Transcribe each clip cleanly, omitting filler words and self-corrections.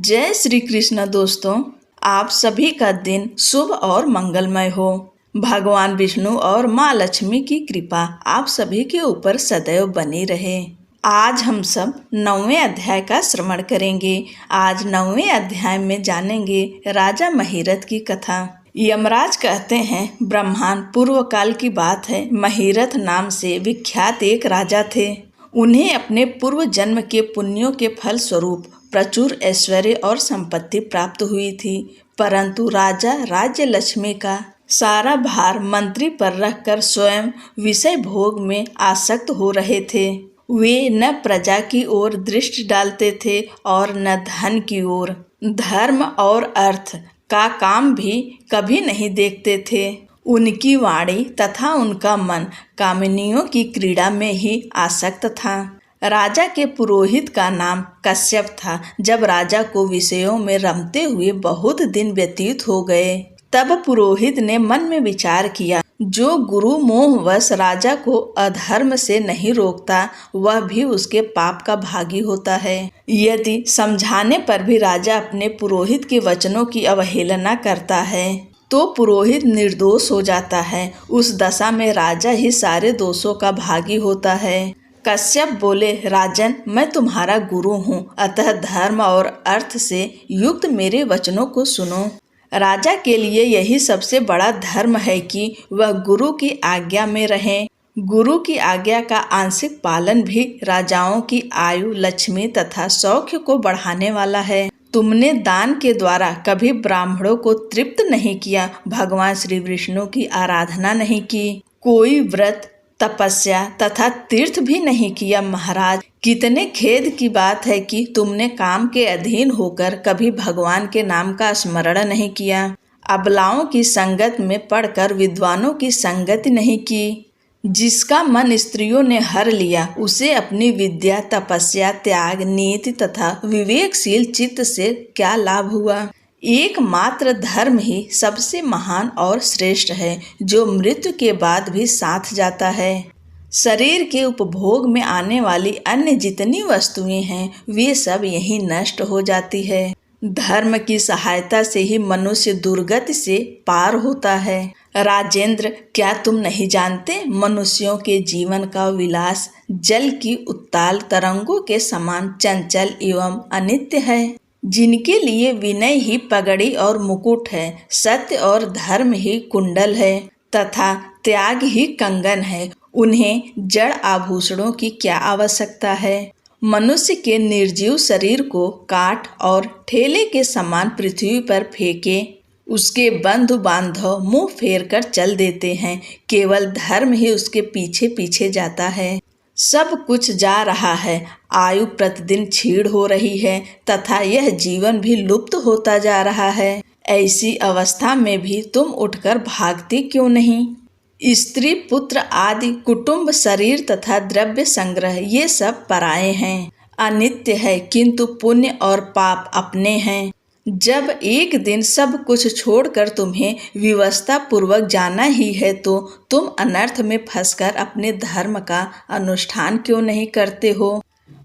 जय श्री कृष्ण दोस्तों, आप सभी का दिन शुभ और मंगलमय हो। भगवान विष्णु और माँ लक्ष्मी की कृपा आप सभी के ऊपर सदैव बनी रहे। आज हम सब 9वें अध्याय का श्रवण करेंगे। आज 9वें अध्याय में जानेंगे राजा महिरथ की कथा। यमराज कहते हैं, ब्रह्मांड पूर्व काल की बात है। महिरथ नाम से विख्यात एक राजा थे। उन्हें अपने पूर्व जन्म के पुण्यों के फल स्वरूप प्रचुर ऐश्वर्य और संपत्ति प्राप्त हुई थी, परंतु राजा राज्य लक्ष्मी का सारा भार मंत्री पर रखकर स्वयं विषय भोग में आसक्त हो रहे थे। वे न प्रजा की ओर दृष्टि डालते थे और न धन की ओर। धर्म और अर्थ का काम भी कभी नहीं देखते थे। उनकी वाणी तथा उनका मन कामिनियों की क्रीड़ा में ही आसक्त था। राजा के पुरोहित का नाम कश्यप था। जब राजा को विषयों में रमते हुए बहुत दिन व्यतीत हो गए, तब पुरोहित ने मन में विचार किया, जो गुरु मोहवश राजा को अधर्म से नहीं रोकता, वह भी उसके पाप का भागी होता है। यदि समझाने पर भी राजा अपने पुरोहित के वचनों की अवहेलना करता है, तो पुरोहित निर्दोष हो जाता है। उस दशा में राजा ही सारे दोषों का भागी होता है। कश्यप बोले, राजन, मैं तुम्हारा गुरु हूँ, अतः धर्म और अर्थ से युक्त मेरे वचनों को सुनो। राजा के लिए यही सबसे बड़ा धर्म है कि वह गुरु की आज्ञा में रहे। गुरु की आज्ञा का आंशिक पालन भी राजाओं की आयु, लक्ष्मी तथा सौख्य को बढ़ाने वाला है। तुमने दान के द्वारा कभी ब्राह्मणों को तृप्त नहीं किया, भगवान श्री विष्णु की आराधना नहीं की, कोई व्रत, तपस्या तथा तीर्थ भी नहीं किया। महाराज, कितने खेद की बात है कि तुमने काम के अधीन होकर कभी भगवान के नाम का स्मरण नहीं किया। अबलाओं की संगत में पड़कर विद्वानों की संगति नहीं की। जिसका मन स्त्रियों ने हर लिया, उसे अपनी विद्या, तपस्या, त्याग, नीति तथा विवेकशील चित्त से क्या लाभ हुआ। एकमात्र धर्म ही सबसे महान और श्रेष्ठ है, जो मृत्यु के बाद भी साथ जाता है। शरीर के उपभोग में आने वाली अन्य जितनी वस्तुएं हैं, वे सब यही नष्ट हो जाती है। धर्म की सहायता से ही मनुष्य दुर्गति से पार होता है। राजेंद्र, क्या तुम नहीं जानते, मनुष्यों के जीवन का विलास जल की उत्ताल तरंगों के समान चंचल एवं अनित्य है। जिनके लिए विनय ही पगड़ी और मुकुट है, सत्य और धर्म ही कुंडल है तथा त्याग ही कंगन है, उन्हें जड़ आभूषणों की क्या आवश्यकता है। मनुष्य के निर्जीव शरीर को काट और ठेले के समान पृथ्वी पर फेंके, उसके बंधु बांधव मुंह फेर कर चल देते हैं। केवल धर्म ही उसके पीछे पीछे जाता है। सब कुछ जा रहा है, आयु प्रतिदिन क्षीण हो रही है तथा यह जीवन भी लुप्त होता जा रहा है। ऐसी अवस्था में भी तुम उठकर भागती क्यों नहीं। स्त्री, पुत्र आदि कुटुंब, शरीर तथा द्रव्य संग्रह, ये सब पराये हैं, अनित्य है, किंतु पुण्य और पाप अपने हैं। जब एक दिन सब कुछ छोड़कर तुम्हें विवशता पूर्वक जाना ही है, तो तुम अनर्थ में फंसकर अपने धर्म का अनुष्ठान क्यों नहीं करते हो।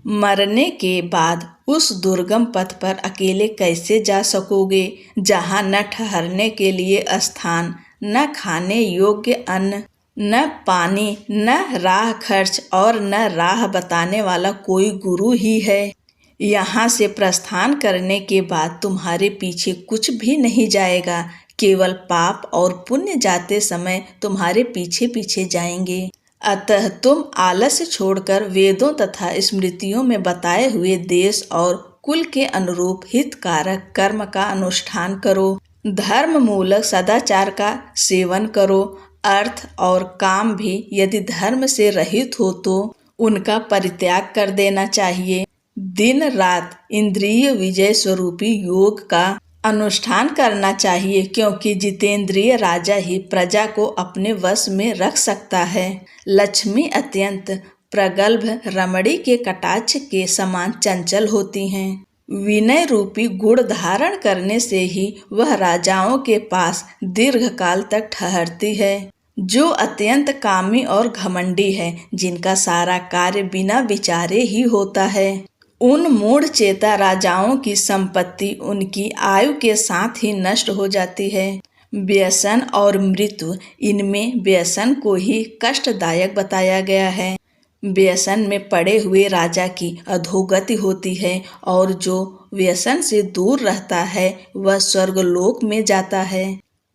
मरने के बाद उस दुर्गम पथ पर अकेले कैसे जा सकोगे, जहाँ न ठहरने के लिए स्थान, न खाने योग्य अन्न, न पानी, न राह खर्च और न राह बताने वाला कोई गुरु ही है। यहाँ से प्रस्थान करने के बाद तुम्हारे पीछे कुछ भी नहीं जाएगा, केवल पाप और पुण्य जाते समय तुम्हारे पीछे पीछे जाएंगे। अतः तुम आलस्य छोड़कर वेदों तथा स्मृतियों में बताए हुए देश और कुल के अनुरूप हितकारक कर्म का अनुष्ठान करो। धर्म मूलक सदाचार का सेवन करो। अर्थ और काम भी यदि धर्म से रहित हो तो उनका परित्याग कर देना चाहिए। दिन रात इंद्रिय विजय स्वरूपी योग का अनुष्ठान करना चाहिए, क्योंकि जितेंद्रिय राजा ही प्रजा को अपने वश में रख सकता है। लक्ष्मी अत्यंत प्रगल्भ रमणी के कटाक्ष के समान चंचल होती हैं। विनय रूपी गुण धारण करने से ही वह राजाओं के पास दीर्घ काल तक ठहरती है। जो अत्यंत कामी और घमंडी है, जिनका सारा कार्य बिना विचारे ही होता है, उन मूढ़ चेता राजाओं की संपत्ति उनकी आयु के साथ ही नष्ट हो जाती है। व्यसन और मृत्यु, इनमें व्यसन को ही कष्टदायक बताया गया है। व्यसन में पड़े हुए राजा की अधोगति होती है और जो व्यसन से दूर रहता है वह स्वर्गलोक में जाता है।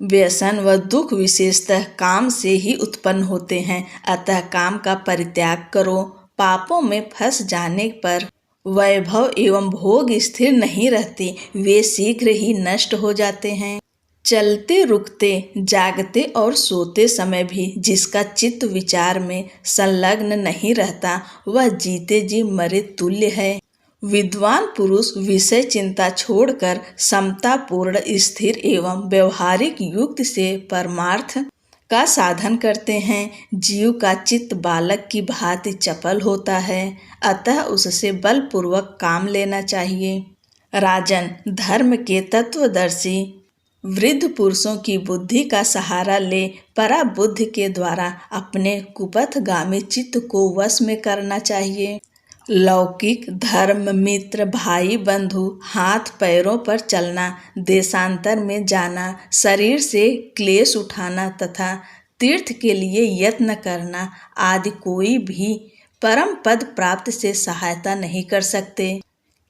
व्यसन व दुख विशेषतः काम से ही उत्पन्न होते हैं, अतः काम का परित्याग करो। पापों में फंस जाने पर वैभव एवं भोग स्थिर नहीं रहते, वे शीघ्र ही नष्ट हो जाते हैं। चलते रुकते, जागते और सोते समय भी जिसका चित्त विचार में संलग्न नहीं रहता, वह जीते जी मरे तुल्य है। विद्वान पुरुष विषय चिंता छोड़कर समतापूर्ण, स्थिर एवं व्यवहारिक युक्ति से परमार्थ का साधन करते हैं। जीव का चित्त बालक की भांति चपल होता है, अतः उससे बलपूर्वक काम लेना चाहिए। राजन, धर्म के तत्वदर्शी वृद्ध पुरुषों की बुद्धि का सहारा ले पराबुद्धि के द्वारा अपने कुपथगामी चित्त को वश में करना चाहिए। लौकिक धर्म, मित्र, भाई बंधु, हाथ पैरों पर चलना, देशांतर में जाना, शरीर से क्लेश उठाना तथा तीर्थ के लिए यत्न करना आदि कोई भी परम पद प्राप्त से सहायता नहीं कर सकते।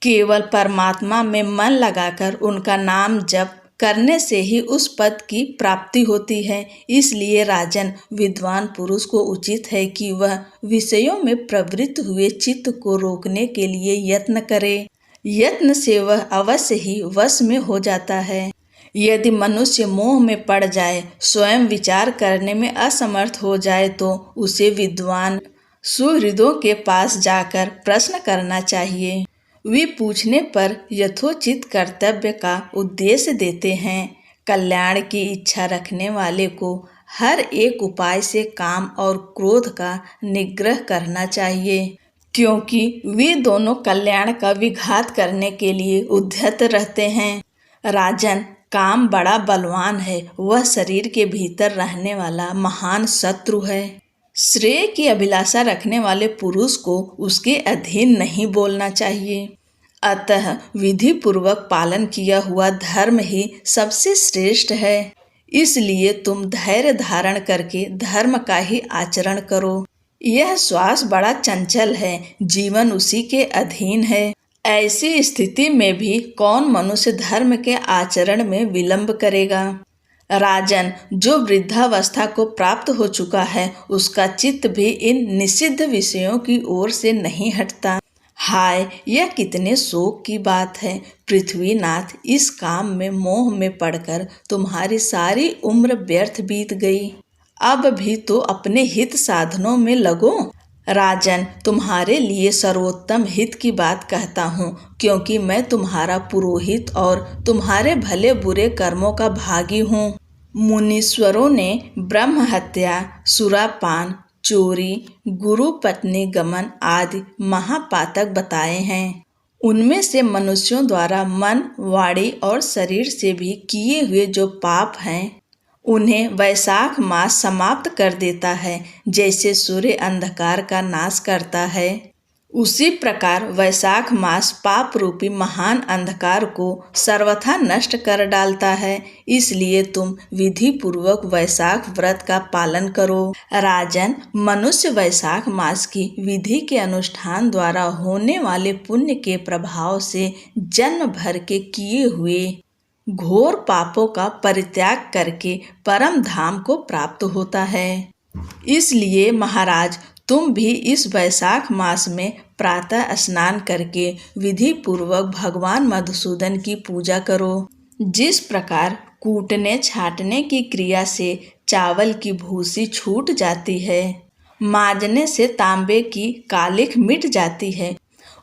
केवल परमात्मा में मन लगाकर उनका नाम जप करने से ही उस पद की प्राप्ति होती है। इसलिए राजन, विद्वान पुरुष को उचित है कि वह विषयों में प्रवृत्त हुए चित्त को रोकने के लिए यत्न करे। यत्न से वह अवश्य ही वश में हो जाता है। यदि मनुष्य मोह में पड़ जाए, स्वयं विचार करने में असमर्थ हो जाए, तो उसे विद्वान सुहृदों के पास जाकर प्रश्न करना चाहिए। वे पूछने पर यथोचित कर्तव्य का उद्देश्य देते हैं। कल्याण की इच्छा रखने वाले को हर एक उपाय से काम और क्रोध का निग्रह करना चाहिए, क्योंकि वे दोनों कल्याण का विघात करने के लिए उद्यत रहते हैं। राजन, काम बड़ा बलवान है, वह शरीर के भीतर रहने वाला महान शत्रु है। श्रेय की अभिलाषा रखने वाले पुरुष को उसके अधीन नहीं बोलना चाहिए। अतः विधि पूर्वक पालन किया हुआ धर्म ही सबसे श्रेष्ठ है। इसलिए तुम धैर्य धारण करके धर्म का ही आचरण करो। यह श्वास बड़ा चंचल है, जीवन उसी के अधीन है। ऐसी स्थिति में भी कौन मनुष्य धर्म के आचरण में विलंब करेगा। राजन, जो वृद्धावस्था को प्राप्त हो चुका है, उसका चित्त भी इन निषिद्ध विषयों की ओर से नहीं हटता। हाय, यह कितने शोक की बात है। पृथ्वीनाथ, इस काम में मोह में पड़कर तुम्हारी सारी उम्र व्यर्थ बीत गई। अब भी तो अपने हित साधनों में लगो। राजन, तुम्हारे लिए सर्वोत्तम हित की बात कहता हूँ, क्योंकि मैं तुम्हारा पुरोहित और तुम्हारे भले बुरे कर्मों का भागी हूँ। मुनीश्वरों ने ब्रह्म हत्या, सुरापान, चोरी, गुरु पत्नी गमन आदि महापातक बताए हैं। उनमें से मनुष्यों द्वारा मन, वाणी और शरीर से भी किए हुए जो पाप हैं, उन्हें वैशाख मास समाप्त कर देता है। जैसे सूर्य अंधकार का नाश करता है, उसी प्रकार वैशाख मास पाप रूपी महान अंधकार को सर्वथा नष्ट कर डालता है। इसलिए तुम विधि पूर्वक वैशाख व्रत का पालन करो। राजन, मनुष्य वैशाख मास की विधि के अनुष्ठान द्वारा होने वाले पुण्य के प्रभाव से जन्म भर के किए हुए घोर पापों का परित्याग करके परम धाम को प्राप्त होता है। इसलिए महाराज, तुम भी इस वैशाख मास में प्रातः स्नान करके विधि पूर्वक भगवान मधुसूदन की पूजा करो। जिस प्रकार कूटने छाटने की क्रिया से चावल की भूसी छूट जाती है, मांजने से तांबे की कालिख मिट जाती है,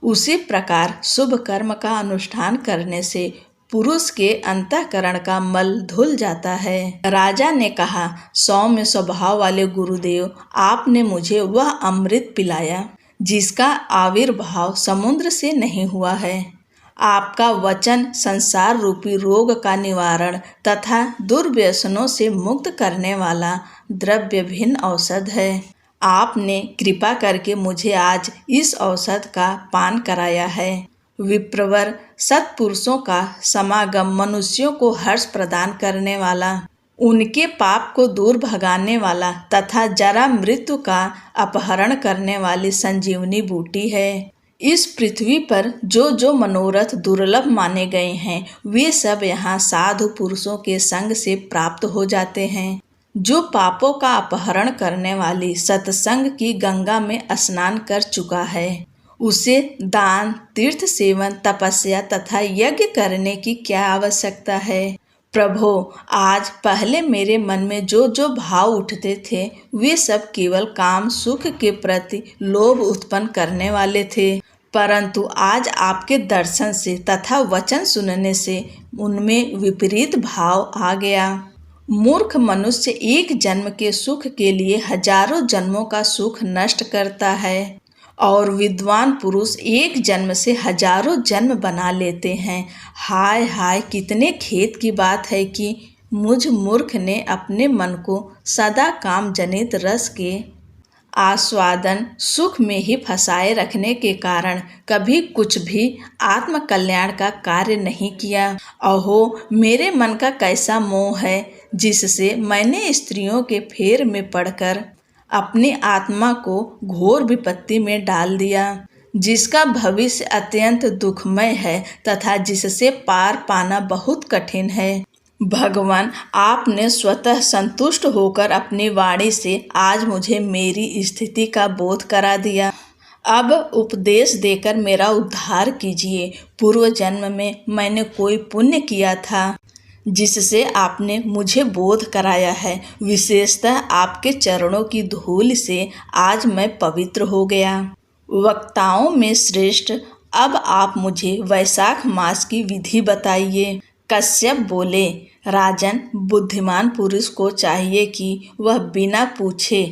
उसी प्रकार शुभ कर्म का अनुष्ठान करने से पुरुष के अंतःकरण का मल धुल जाता है। राजा ने कहा, सौम्य स्वभाव वाले गुरुदेव, आपने मुझे वह अमृत पिलाया जिसका आविर्भाव समुद्र से नहीं हुआ है। आपका वचन संसार रूपी रोग का निवारण तथा दुर्व्यसनों से मुक्त करने वाला द्रव्य भिन्न औषध है। आपने कृपा करके मुझे आज इस औषध का पान कराया है। विप्रवर, सत्पुरुषों का समागम मनुष्यों को हर्ष प्रदान करने वाला, उनके पाप को दूर भगाने वाला तथा जरा मृत्यु का अपहरण करने वाली संजीवनी बूटी है। इस पृथ्वी पर जो जो मनोरथ दुर्लभ माने गए हैं वे सब यहाँ साधु पुरुषों के संग से प्राप्त हो जाते हैं। जो पापों का अपहरण करने वाली सत्संग की गंगा में स्नान कर चुका है, उसे दान, तीर्थ सेवन, तपस्या तथा यज्ञ करने की क्या आवश्यकता है। प्रभो, आज पहले मेरे मन में जो जो भाव उठते थे वे सब केवल काम सुख के प्रति लोभ उत्पन्न करने वाले थे, परंतु आज आपके दर्शन से तथा वचन सुनने से उनमें विपरीत भाव आ गया। मूर्ख मनुष्य एक जन्म के सुख के लिए हजारों जन्मों का सुख नष्ट करता है और विद्वान पुरुष एक जन्म से हजारों जन्म बना लेते हैं। हाय हाय, कितने खेद की बात है कि मुझ मूर्ख ने अपने मन को सदा काम जनित रस के आस्वादन सुख में ही फंसाए रखने के कारण कभी कुछ भी आत्म कल्याण का कार्य नहीं किया। अहो, मेरे मन का कैसा मोह है जिससे मैंने स्त्रियों के फेर में पड़कर अपनी आत्मा को घोर विपत्ति में डाल दिया, जिसका भविष्य अत्यंत दुखमय है तथा जिससे पार पाना बहुत कठिन है। भगवान, आपने स्वतः संतुष्ट होकर अपनी वाणी से आज मुझे मेरी स्थिति का बोध करा दिया। अब उपदेश देकर मेरा उद्धार कीजिए। पूर्व जन्म में मैंने कोई पुण्य किया था जिससे आपने मुझे बोध कराया है। विशेषतः आपके चरणों की धूल से आज मैं पवित्र हो गया। वक्ताओं में श्रेष्ठ, अब आप मुझे वैशाख मास की विधि बताइए। कश्यप बोले, राजन, बुद्धिमान पुरुष को चाहिए कि वह बिना पूछे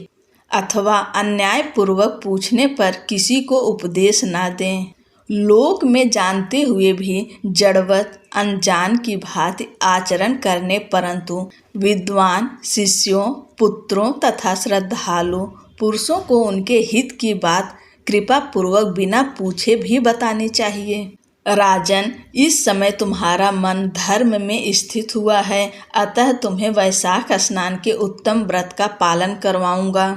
अथवा अन्यायपूर्वक पूछने पर किसी को उपदेश ना दें। लोक में जानते हुए भी जड़वत अनजान की भांति आचरण करने, परंतु विद्वान शिष्यों, पुत्रों तथा श्रद्धालु पुरुषों को उनके हित की बात कृपा पूर्वक बिना पूछे भी बतानी चाहिए। राजन, इस समय तुम्हारा मन धर्म में स्थित हुआ है, अतः तुम्हें वैशाख स्नान के उत्तम व्रत का पालन करवाऊंगा।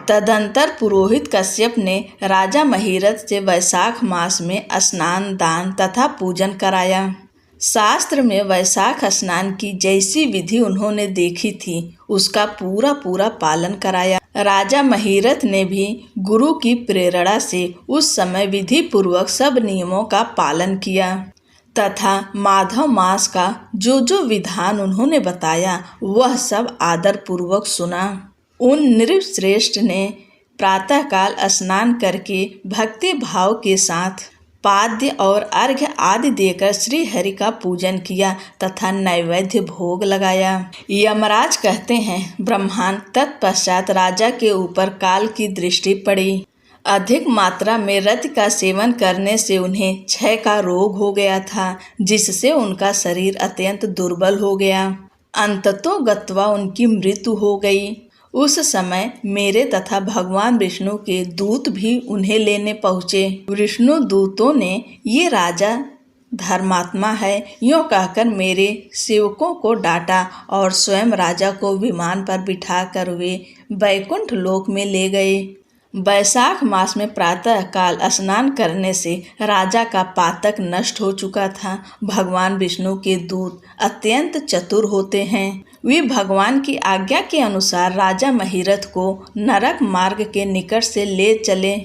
तदंतर पुरोहित कश्यप ने राजा महिरथ से वैशाख मास में स्नान, दान तथा पूजन कराया। शास्त्र में वैशाख स्नान की जैसी विधि उन्होंने देखी थी उसका पूरा पूरा पालन कराया। राजा महिरथ ने भी गुरु की प्रेरणा से उस समय विधि पूर्वक सब नियमों का पालन किया तथा माधव मास का जो जो विधान उन्होंने बताया वह सब आदर पूर्वक सुना। उन नृपश्रेष्ठ ने प्रातःकाल स्नान करके भक्ति भाव के साथ पाद्य और अर्घ्य आदि देकर श्री हरि का पूजन किया तथा नैवेद्य भोग लगाया। यमराज कहते हैं, ब्रह्मांड, तत्पश्चात राजा के ऊपर काल की दृष्टि पड़ी। अधिक मात्रा में रति का सेवन करने से उन्हें क्षय का रोग हो गया था, जिससे उनका शरीर अत्यंत दुर्बल हो गया। अंततो गत्वा उनकी मृत्यु हो गई। उस समय मेरे तथा भगवान विष्णु के दूत भी उन्हें लेने पहुँचे। विष्णु दूतों ने ये राजा धर्मात्मा है यूँ कहकर मेरे सेवकों को डांटा और स्वयं राजा को विमान पर बिठाकर वे वैकुंठ लोक में ले गए। वैशाख मास में प्रातः काल स्नान करने से राजा का पातक नष्ट हो चुका था। भगवान विष्णु के दूत अत्यंत चतुर होते हैं। वे भगवान की आज्ञा के अनुसार राजा महिरथ को नरक मार्ग के निकट से ले चले।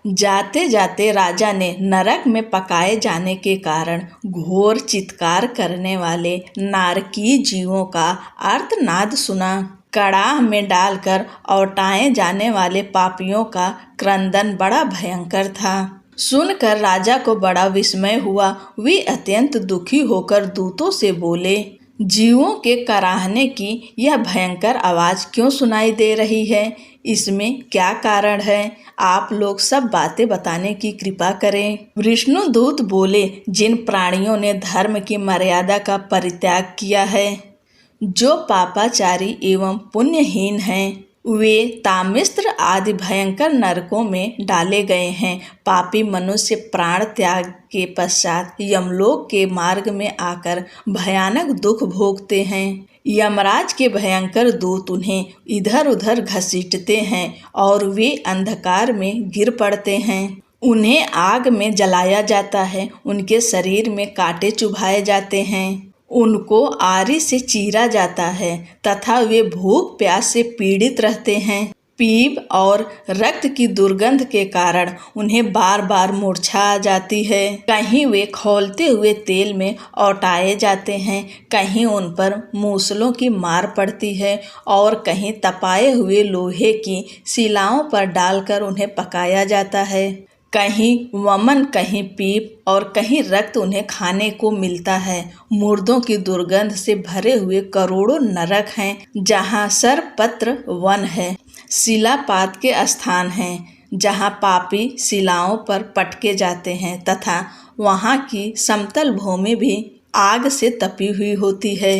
जाते जाते राजा ने नरक में पकाए जाने के कारण घोर चित्कार करने वाले नारकीय जीवों का आर्तनाद सुना। कड़ाह में डालकर औटाए जाने वाले पापियों का क्रंदन बड़ा भयंकर था। सुनकर राजा को बड़ा विस्मय हुआ। वे अत्यंत दुखी होकर दूतों से बोले, जीवों के कराहने की यह भयंकर आवाज क्यों सुनाई दे रही है? इसमें क्या कारण है? आप लोग सब बातें बताने की कृपा करें। विष्णु दूत बोले, जिन प्राणियों ने धर्म की मर्यादा का परित्याग किया है, जो पापाचारी एवं पुण्यहीन हैं, वे तामिस्त्र आदि भयंकर नरकों में डाले गए हैं। पापी मनुष्य प्राण त्याग के पश्चात यमलोक के मार्ग में आकर भयानक दुख भोगते हैं। यमराज के भयंकर दूत उन्हें इधर उधर घसीटते हैं और वे अंधकार में गिर पड़ते हैं। उन्हें आग में जलाया जाता है, उनके शरीर में कांटे चुभाए जाते हैं, उनको आरी से चीरा जाता है तथा वे भूख प्यास से पीड़ित रहते हैं। पीप और रक्त की दुर्गंध के कारण उन्हें बार बार मूर्छा आ जाती है। कहीं वे खौलते हुए तेल में औटाए जाते हैं, कहीं उन पर मूसलों की मार पड़ती है और कहीं तपाए हुए लोहे की शिलाओं पर डालकर उन्हें पकाया जाता है। कहीं वमन, कहीं पीप और कहीं रक्त उन्हें खाने को मिलता है। मुर्दों की दुर्गंध से भरे हुए करोड़ों नरक हैं, जहाँ सर्पपत्र वन है, शिलापात के स्थान हैं, जहाँ पापी शिलाओं पर पटके जाते हैं तथा वहाँ की समतल भूमि भी आग से तपी हुई होती है।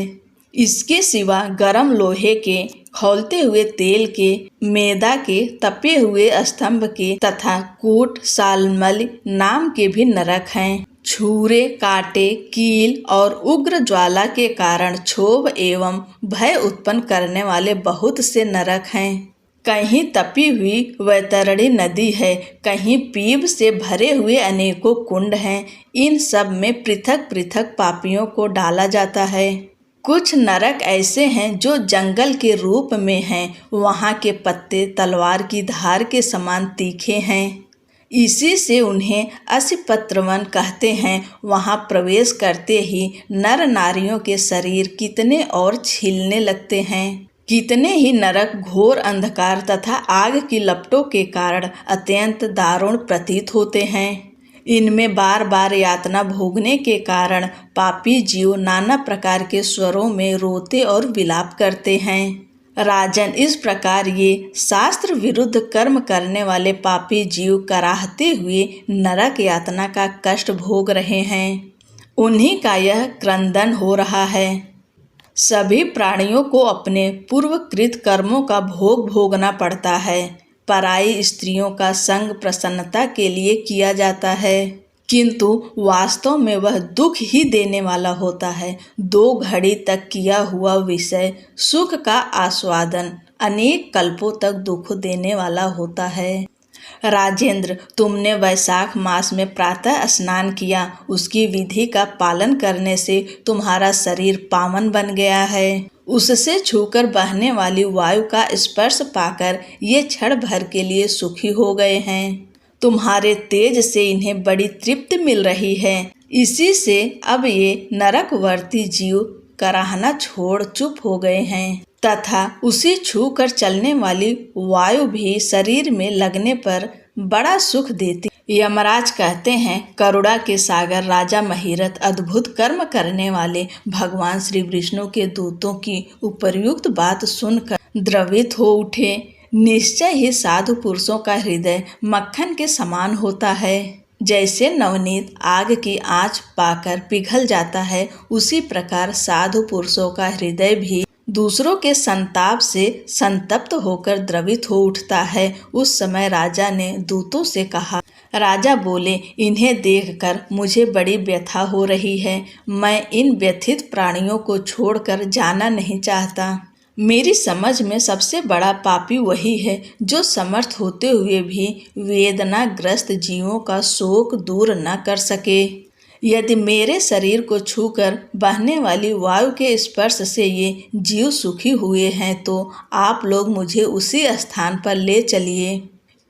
इसके सिवा गर्म लोहे के, खौलते हुए तेल के, मैदा के, तपे हुए स्तंभ के तथा कूट सालमल नाम के भी नरक हैं। छुरे, कांटे, कील और उग्र ज्वाला के कारण क्षोभ एवं भय उत्पन्न करने वाले बहुत से नरक हैं। कहीं तपी हुई वैतरणी नदी है, कहीं पीप से भरे हुए अनेकों कुंड हैं। इन सब में पृथक पृथक पापियों को डाला जाता है। कुछ नरक ऐसे हैं जो जंगल के रूप में हैं, वहाँ के पत्ते तलवार की धार के समान तीखे हैं। इसी से उन्हें असिपत्रवन कहते हैं। वहाँ प्रवेश करते ही नर नारियों के शरीर कितने और छिलने लगते हैं। कितने ही नरक घोर अंधकार तथा आग की लपटों के कारण अत्यंत दारुण प्रतीत होते हैं। इनमें बार बार यातना भोगने के कारण पापी जीव नाना प्रकार के स्वरों में रोते और विलाप करते हैं। राजन, इस प्रकार ये शास्त्र विरुद्ध कर्म करने वाले पापी जीव कराहते हुए नरक यातना का कष्ट भोग रहे हैं। उन्हीं का यह क्रंदन हो रहा है। सभी प्राणियों को अपने पूर्वकृत कर्मों का भोग भोगना पड़ता है। पराई स्त्रियों का संग प्रसन्नता के लिए किया जाता है, किंतु वास्तव में वह दुख ही देने वाला होता है। 2 घड़ी तक किया हुआ विषय सुख का आस्वादन अनेक कल्पों तक दुख देने वाला होता है। राजेंद्र, तुमने वैशाख मास में प्रातः स्नान किया, उसकी विधि का पालन करने से तुम्हारा शरीर पावन बन गया है। उससे छूकर बहने वाली वायु का स्पर्श पाकर ये क्षण भर के लिए सुखी हो गए हैं। तुम्हारे तेज से इन्हें बड़ी तृप्ति मिल रही है। इसी से अब ये नरकवर्ती जीव कराहना छोड़ चुप हो गए हैं तथा उसी छू कर चलने वाली वायु भी शरीर में लगने पर बड़ा सुख देती। यमराज कहते हैं, करुणा के सागर राजा महिरथ अद्भुत कर्म करने वाले भगवान श्री विष्णु के दूतों की उपर्युक्त बात सुनकर द्रवित हो उठे। निश्चय ही साधु पुरुषों का हृदय मक्खन के समान होता है। जैसे नवनीत आग की आंच पाकर पिघल जाता है, उसी प्रकार साधु पुरुषों का हृदय भी दूसरों के संताप से संतप्त होकर द्रवित हो उठता है। उस समय राजा ने दूतों से कहा। राजा बोले, इन्हें देखकर मुझे बड़ी व्यथा हो रही है। मैं इन व्यथित प्राणियों को छोड़कर जाना नहीं चाहता। मेरी समझ में सबसे बड़ा पापी वही है जो समर्थ होते हुए भी वेदनाग्रस्त जीवों का शोक दूर न कर सके। यदि मेरे शरीर को छूकर बहने वाली वायु के स्पर्श से ये जीव सुखी हुए हैं तो आप लोग मुझे उसी स्थान पर ले चलिए,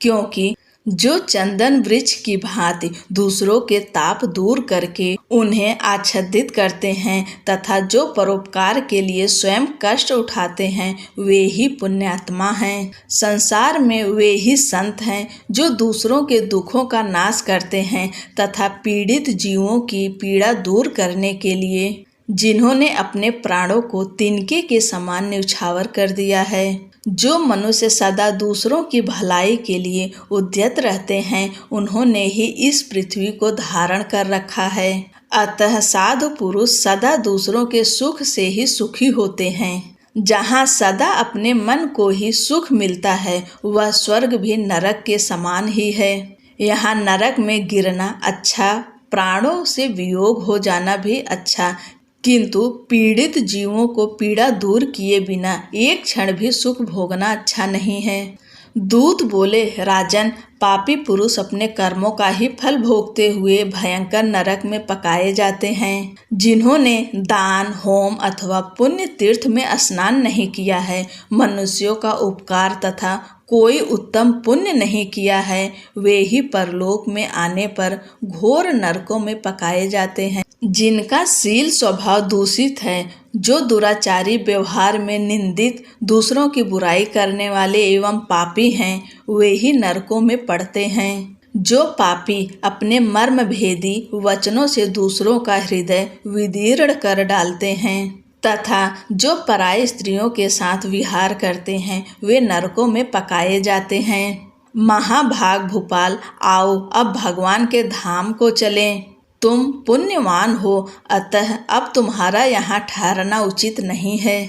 क्योंकि जो चंदन वृक्ष की भांति दूसरों के ताप दूर करके उन्हें आच्छादित करते हैं तथा जो परोपकार के लिए स्वयं कष्ट उठाते हैं, वे ही पुण्यात्मा हैं। संसार में वे ही संत हैं जो दूसरों के दुखों का नाश करते हैं तथा पीड़ित जीवों की पीड़ा दूर करने के लिए जिन्होंने अपने प्राणों को तिनके के समान न्यौछावर कर दिया है। जो मनुष्य सदा दूसरों की भलाई के लिए उद्यत रहते हैं, उन्होंने ही इस पृथ्वी को धारण कर रखा है। अतः साधु पुरुष सदा दूसरों के सुख से ही सुखी होते हैं। जहाँ सदा अपने मन को ही सुख मिलता है वह स्वर्ग भी नरक के समान ही है। यहाँ नरक में गिरना अच्छा, प्राणों से वियोग हो जाना भी अच्छा, किंतु पीड़ित जीवों को पीड़ा दूर किए बिना एक क्षण भी सुख भोगना अच्छा नहीं है। दूत बोले, राजन, पापी पुरुष अपने कर्मों का ही फल भोगते हुए भयंकर नरक में पकाए जाते हैं। जिन्होंने दान, होम अथवा पुण्य तीर्थ में स्नान नहीं किया है, मनुष्यों का उपकार तथा कोई उत्तम पुण्य नहीं किया है, वे ही परलोक में आने पर घोर नरकों में पकाए जाते हैं। जिनका शील स्वभाव दूषित है, जो दुराचारी, व्यवहार में निंदित, दूसरों की बुराई करने वाले एवं पापी हैं, वे ही नरकों में पड़ते हैं। जो पापी अपने मर्म भेदी वचनों से दूसरों का हृदय विदीर्ण कर डालते हैं तथा जो पराई स्त्रियों के साथ विहार करते हैं, वे नरकों में पकाए जाते हैं। महाभाग भूपाल, आओ अब भगवान के धाम को चलें। तुम पुण्यवान हो, अतः अब तुम्हारा यहाँ ठहरना उचित नहीं है।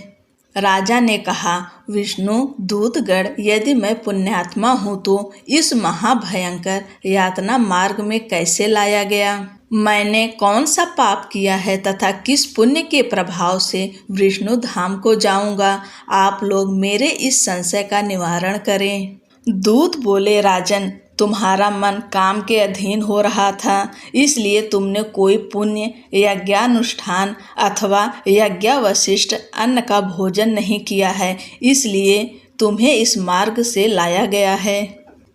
राजा ने कहा, विष्णु दूतगण, यदि मैं पुण्यात्मा हूँ तो इस महाभयंकर यातना मार्ग में कैसे लाया गया? मैंने कौन सा पाप किया है तथा किस पुण्य के प्रभाव से विष्णु धाम को जाऊंगा? आप लोग मेरे इस संशय का निवारण करें। दूत बोले, राजन, तुम्हारा मन काम के अधीन हो रहा था, इसलिए तुमने कोई पुण्य यज्ञानुष्ठान अथवा यज्ञावशिष्ट अन्न का भोजन नहीं किया है, इसलिए तुम्हें इस मार्ग से लाया गया है।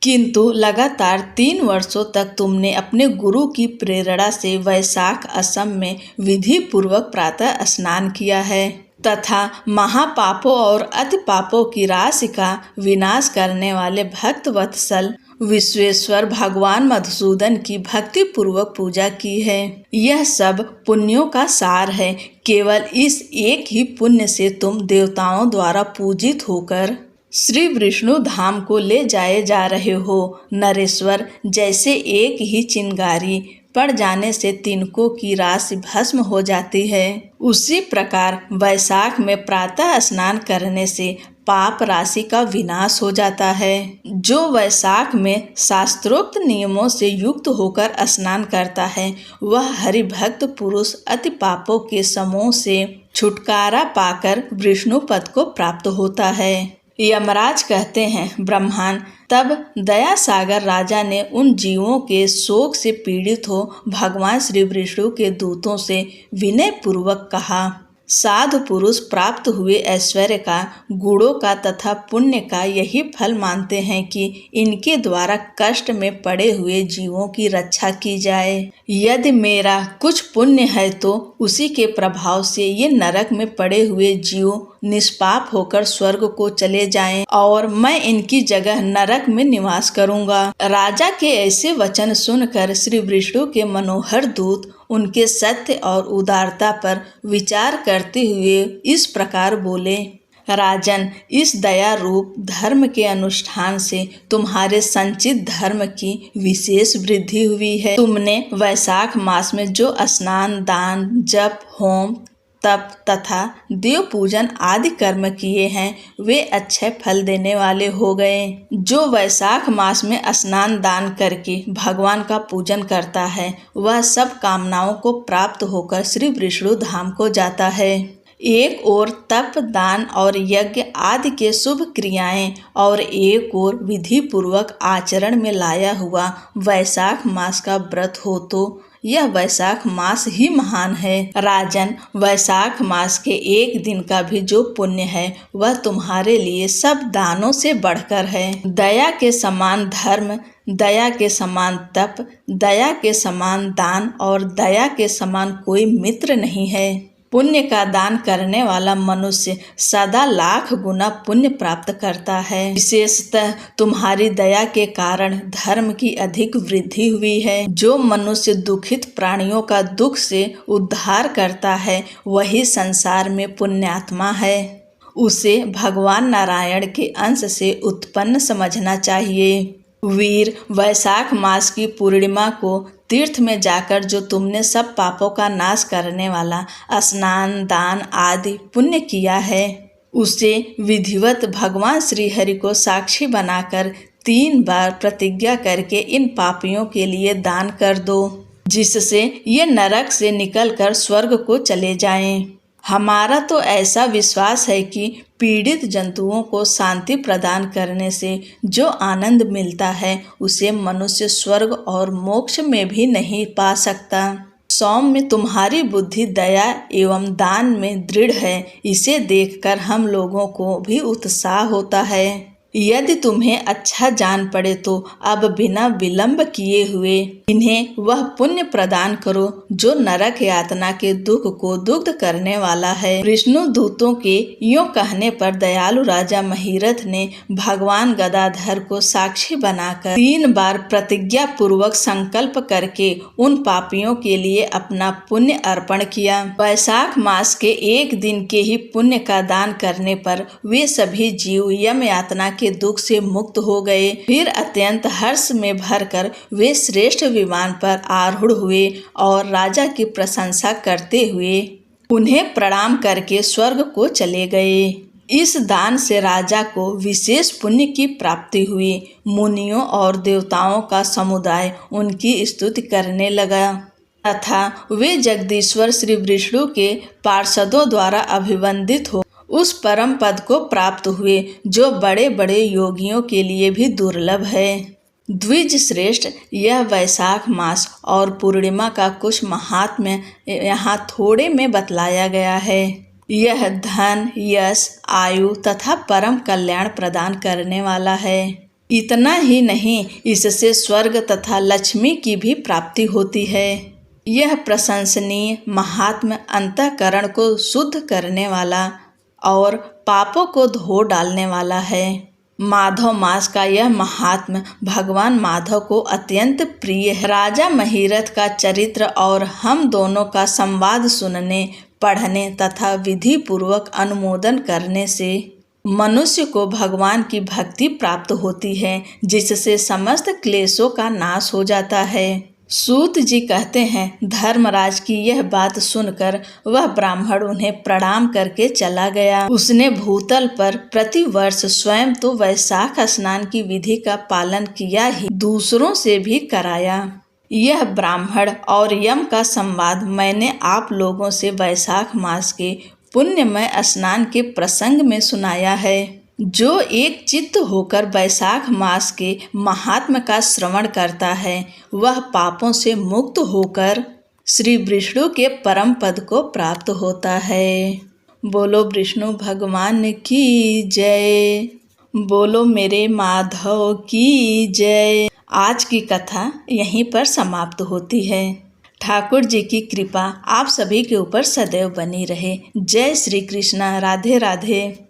किंतु लगातार 3 वर्षों तक तुमने अपने गुरु की प्रेरणा से वैशाख असम में विधि पूर्वक प्रातः स्नान किया है तथा महापापों और अति पापों की राशि का विनाश करने वाले भक्त वत्सल विश्वेश्वर भगवान मधुसूदन की भक्ति पूर्वक पूजा की है। यह सब पुण्यों का सार है। केवल इस एक ही पुण्य से तुम देवताओं द्वारा पूजित होकर श्री विष्णु धाम को ले जाए जा रहे हो। नरेश्वर, जैसे एक ही चिंगारी पड़ जाने से तिनकों की राशि भस्म हो जाती है, उसी प्रकार वैशाख में प्रातः स्नान करने से पाप राशि का विनाश हो जाता है। जो वैशाख में शास्त्रोक्त नियमों से युक्त होकर स्नान करता है, वह हरिभक्त पुरुष अति पापों के समूह से छुटकारा पाकर विष्णु पद को प्राप्त होता है। यमराज कहते हैं, ब्रह्मन, तब दया सागर राजा ने उन जीवों के शोक से पीड़ित हो भगवान श्री विष्णु के दूतों से विनय पूर्वक कहा, साधु पुरुष प्राप्त हुए ऐश्वर्य का, गुणों का तथा पुण्य का यही फल मानते हैं कि इनके द्वारा कष्ट में पड़े हुए जीवों की रक्षा की जाए। यदि मेरा कुछ पुण्य है तो उसी के प्रभाव से ये नरक में पड़े हुए जीव निष्पाप होकर स्वर्ग को चले जाएं और मैं इनकी जगह नरक में निवास करूंगा। राजा के ऐसे वचन सुनकर श्री विष्णु के मनोहर दूत उनके सत्य और उदारता पर विचार करते हुए इस प्रकार बोले, राजन, इस दया रूप धर्म के अनुष्ठान से तुम्हारे संचित धर्म की विशेष वृद्धि हुई है। तुमने वैशाख मास में जो स्नान, दान, जप, होम, तप तथा देव पूजन आदि कर्म किए हैं, वे अच्छे फल देने वाले हो गए। जो वैशाख मास में स्नान दान करके भगवान का पूजन करता है, वह सब कामनाओं को प्राप्त होकर श्री विष्णु धाम को जाता है। एक ओर तप, दान और यज्ञ आदि के शुभ क्रियाएं और एक ओर विधि पूर्वक आचरण में लाया हुआ वैशाख मास का व्रत हो तो यह वैशाख मास ही महान है। राजन, वैशाख मास के एक दिन का भी जो पुण्य है वह तुम्हारे लिए सब दानों से बढ़कर है। दया के समान धर्म, दया के समान तप, दया के समान दान और दया के समान कोई मित्र नहीं है। पुण्य का दान करने वाला मनुष्य सदा लाख गुना पुण्य प्राप्त करता है। विशेषतः तुम्हारी दया के कारण धर्म की अधिक वृद्धि हुई है। जो मनुष्य दुखित प्राणियों का दुख से उद्धार करता है, वही संसार में पुण्यात्मा है। उसे भगवान नारायण के अंश से उत्पन्न समझना चाहिए। वीर, वैशाख मास की पूर्णिमा को तीर्थ में जाकर जो तुमने सब पापों का नाश करने वाला स्नान, दान आदि पुण्य किया है, उसे विधिवत भगवान श्री हरि को साक्षी बनाकर 3 बार प्रतिज्ञा करके इन पापियों के लिए दान कर दो, जिससे ये नरक से निकलकर स्वर्ग को चले जाएं। हमारा तो ऐसा विश्वास है कि पीड़ित जंतुओं को शांति प्रदान करने से जो आनंद मिलता है उसे मनुष्य स्वर्ग और मोक्ष में भी नहीं पा सकता। सौम्य, तुम्हारी बुद्धि दया एवं दान में दृढ़ है, इसे देखकर हम लोगों को भी उत्साह होता है। यदि तुम्हें अच्छा जान पड़े तो अब बिना विलंब किए हुए इन्हें वह पुण्य प्रदान करो जो नरक यातना के दुख को दुग्ध करने वाला है। विष्णु दूतों के यूं कहने पर दयालु राजा महिरथ ने भगवान गदाधर को साक्षी बनाकर 3 बार प्रतिज्ञा पूर्वक संकल्प करके उन पापियों के लिए अपना पुण्य अर्पण किया। वैशाख मास के 1 दिन के ही पुण्य का दान करने पर वे सभी जीव यम यातना के दुख से मुक्त हो गए। फिर अत्यंत हर्ष में भरकर वे श्रेष्ठ विमान पर आरूढ़ हुए और राजा की प्रशंसा करते हुए उन्हें प्रणाम करके स्वर्ग को चले गए। इस दान से राजा को विशेष पुण्य की प्राप्ति हुई। मुनियों और देवताओं का समुदाय उनकी स्तुति करने लगा तथा वे जगदीश्वर श्री विष्णु के पार्षदों द्वारा अभिवंदित हो उस परम पद को प्राप्त हुए जो बड़े बड़े योगियों के लिए भी दुर्लभ है। द्विज श्रेष्ठ, यह वैशाख मास और पूर्णिमा का कुछ महात्म्य यहाँ थोड़े में बतलाया गया है। यह धन, यश, आयु तथा परम कल्याण प्रदान करने वाला है। इतना ही नहीं, इससे स्वर्ग तथा लक्ष्मी की भी प्राप्ति होती है। यह प्रशंसनीय महात्म्य अंतःकरण को शुद्ध करने वाला और पापों को धो डालने वाला है। माधव मास का यह महात्म्य भगवान माधव को अत्यंत प्रिय है। राजा महिरथ का चरित्र और हम दोनों का संवाद सुनने, पढ़ने तथा विधि पूर्वक अनुमोदन करने से मनुष्य को भगवान की भक्ति प्राप्त होती है, जिससे समस्त क्लेशों का नाश हो जाता है। सूत जी कहते हैं, धर्मराज की यह बात सुनकर वह ब्राह्मण उन्हें प्रणाम करके चला गया। उसने भूतल पर प्रतिवर्ष स्वयं तो वैशाख स्नान की विधि का पालन किया ही, दूसरों से भी कराया। यह ब्राह्मण और यम का संवाद मैंने आप लोगों से वैशाख मास के पुण्यमय स्नान के प्रसंग में सुनाया है। जो एक चित्त होकर वैशाख मास के महात्म्य का श्रवण करता है, वह पापों से मुक्त होकर श्री विष्णु के परम पद को प्राप्त होता है। बोलो विष्णु भगवान की जय, बोलो मेरे माधव की जय। आज की कथा यहीं पर समाप्त होती है। ठाकुर जी की कृपा आप सभी के ऊपर सदैव बनी रहे। जय श्री कृष्णा। राधे राधे।